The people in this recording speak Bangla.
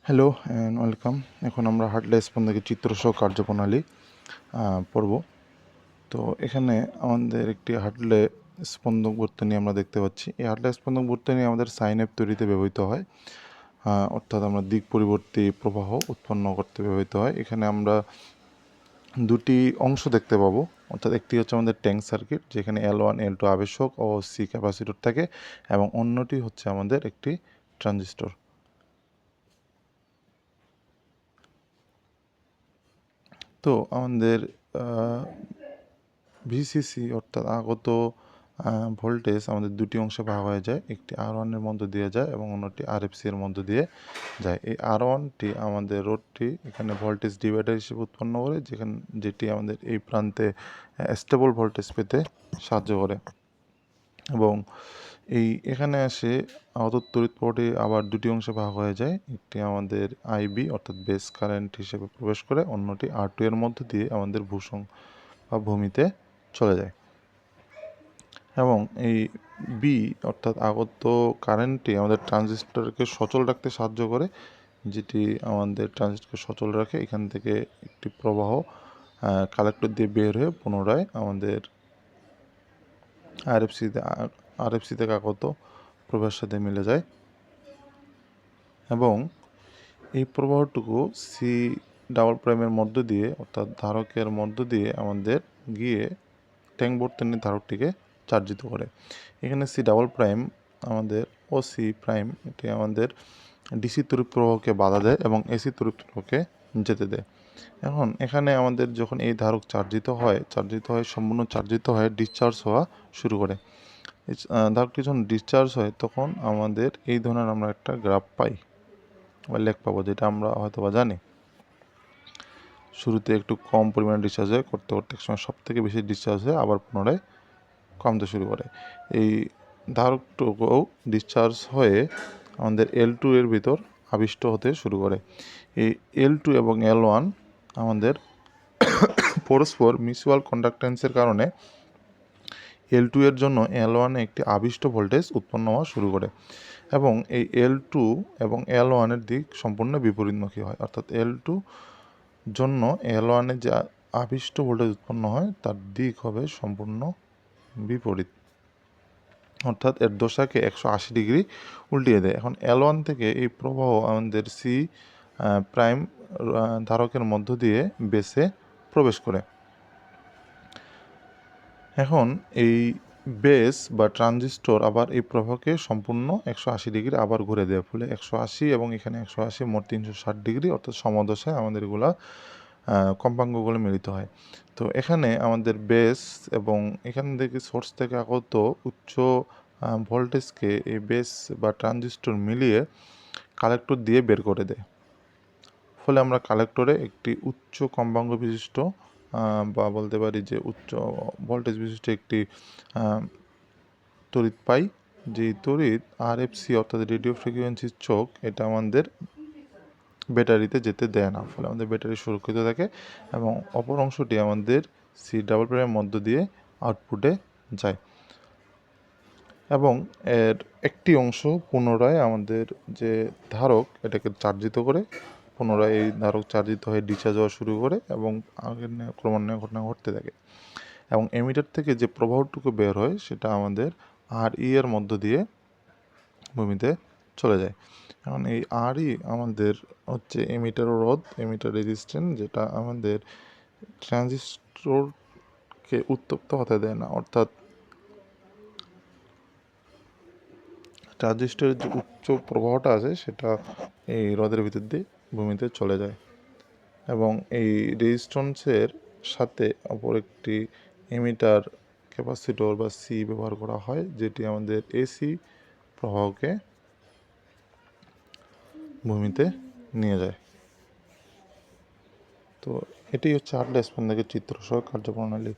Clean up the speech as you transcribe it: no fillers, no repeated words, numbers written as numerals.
Hello and welcome. এখন আমরা হার্টলে স্পন্দকের চিত্রসহ কার্যপ্রণালী পড়ব। তো এখানে আমাদের একটি হার্টলে স্পন্দক বর্তনী আমরা দেখতে পাচ্ছি। এই হার্টলে স্পন্দক বর্তনী আমাদের সাইনঅ্যাপ তৈরিতে ব্যবহৃত হয়, অর্থাৎ আমরা দিক পরিবর্তী প্রবাহ উৎপন্ন করতে ব্যবহৃত হয়। এখানে আমরা দুটি অংশ দেখতে পাবো, অর্থাৎ একটি হচ্ছে আমাদের ট্যাঙ্ক সার্কিট, যেখানে L1 L2 আবেশক ও C ক্যাপাসিটর থাকে, এবং অন্যটি হচ্ছে আমাদের একটি ট্রানজিস্টর। তো আমাদের ভিসিসি অর্থাৎ আগত ভোল্টেজ আমাদের দুটি অংশে ভাগ হয়ে যায়, একটি R1 এর মধ্য দিয়ে যায় এবং অন্যটি RFC এর মধ্য দিয়ে যায়। এই R1টি আমাদের রোধটি এখানে ভোল্টেজ ডিভাইডার হিসেবে উৎপন্ন করে, যেটি আমাদের এই প্রান্তে স্টেবল ভোল্টেজ পেতে সাহায্য করে। এবং এখানে আসে আপাতত তড়িৎ প্রবাহটি আবার দুটি অংশে ভাগ হয়ে যায়, একটি আমাদের আইবি অর্থাৎ বেস কারেন্ট হিসেবে প্রবেশ করে, অন্যটি R2 এর মধ্য দিয়ে আমাদের ভূমিতে চলে যায়। এবং এই বি অর্থাৎ আগত কারেন্টটি আমাদের ট্রানজিস্টরকে সচল রাখতে সাহায্য করে, যেটি আমাদের ট্রানজিস্টরকে সচল রাখে। এখান থেকে একটি প্রবাহ কালেক্টর দিয়ে বের হয়ে পুনরায় আমাদের আরএফসি থেকে আগত প্রবাহের সাথে মিলে যায়, এবং এই প্রবাহটুকু সি ডাবল প্রাইমের মধ্য দিয়ে অর্থাৎ ধারকের মধ্য দিয়ে আমাদের গিয়ে ট্যাঙ্ক বর্তনীর ধারকটিকে চার্জিত করে। এখানে সি ডাবল প্রাইম আমাদের ও সি প্রাইম এটি আমাদের ডিসি তড়িৎ প্রবাহকে বাধা দেয় এবং এসি তড়িৎ প্রবাহকে যেতে দেয়। এখন এখানে আমাদের যখন এই ধারক সম্পূর্ণ চার্জিত হয়, ডিসচার্জ হওয়া শুরু করে। ধারকটি যখন ডিসচার্জ হয় তখন আমাদের এই ধরনের আমরা একটা গ্রাফ পাই বা লেখ পাবো, যেটা আমরা হয়তো বা জানি। শুরুতে একটু কম পরিমাণে ডিসচার্জ হয়, করতে করতে এক সময় সব থেকে বেশি ডিসচার্জ হয়, আবার পুনরায় কমতে শুরু করে। এই ধারকটুকুও ডিসচার্জ হয়ে আমাদের L2 এর ভিতর আবিষ্ট হতে শুরু করে। এই L2 এবং L1 আমাদের পরস্পর মিউচুয়াল কন্ডাক্টেন্সের কারণে L2 এর জন্য L1 এ একটি আবিষ্ট ভোল্টেজ উৎপন্ন হওয়া শুরু করে, এবং এই L2 এবং L1 এর দিক সম্পূর্ণ বিপরীতমুখী হয়। অর্থাৎ L2 জন্য L1 এ যে আবিষ্ট ভোল্টেজ উৎপন্ন হয় তার দিক হবে সম্পূর্ণ বিপরীত, অর্থাৎ এর দশাকে 180 ডিগ্রি উল্টিয়ে দেয়। এখন L1 থেকে এই প্রবাহ আমাদের সি প্রাইম ধারকের মধ্য দিয়ে বেসে প্রবেশ করে। এখন এই বেস বা ট্রানজিস্টর আবার এই প্রবাহকে সম্পূর্ণ 180 ডিগ্রি আবার ঘুরে দেয়, ফলে 180 এবং এখানে 180 মোট 360 ডিগ্রি, অর্থাৎ সমদশায় আমাদের এগুলা কম্পাঙ্কগুলো মিলিত হয়। তো এখানে আমাদের বেস এবং এখান থেকে সোর্স থেকে আগত উচ্চ ভোল্টেজকে এই বেস বা ট্রানজিস্টর মিলিয়ে কালেক্টর দিয়ে বের করে দেয়। ফলে আমরা কালেক্টরে একটি উচ্চ কম্পাঙ্ক বিশিষ্ট বা বলতে পারি যে উচ্চ ভোল্টেজ বিশিষ্ট একটি তড়িৎ পাই। যেই তড়িৎ RFC অর্থাৎ রেডিও ফ্রিকোয়েন্সির চোখ, এটা আমাদের ব্যাটারিতে যেতে দেয় না, ফলে আমাদের ব্যাটারি সুরক্ষিত থাকে, এবং অপর অংশটি আমাদের সি ডাবল প্রাইমের মধ্য দিয়ে আউটপুটে যায়, এবং এর একটি অংশ পুনরায় আমাদের যে ধারক এটাকে চার্জিত করে, পুনরায় এই ধারক চার্জিত হয়ে ডিসচার্জ হওয়া শুরু করে, এবং আগের ক্রমান্বয়ে ঘটনা ঘটতে থাকে। এবং এমিটার থেকে যে প্রবাহটুকু বের হয় সেটা আমাদের RE এর মধ্য দিয়ে ভূমিতে চলে যায়। এখন এই RE আমাদের হচ্ছে এমিটার রোধ, এমিটার রেজিস্ট্যান্স, যেটা আমাদের ট্রানজিস্টরকে উত্তপ্ত হতে দেয় না, অর্থাৎ ট্রানজিস্টরের যে উচ্চ প্রবাহটা আছে সেটা এই রোধের ভিতর দিয়ে ভূমিতে চলে যায়। এবং এই রেজিস্ট্যান্সের সাথে অপর একটি এমিটার ক্যাপাসিটর বা সি ব্যবহার করা হয়, যেটি আমাদের এসি প্রবাহকে ভূমিতে নিয়ে যায়। তো এটি হচ্ছে হার্টলে স্পন্দকের চিত্রসহ কার্যপ্রণালী।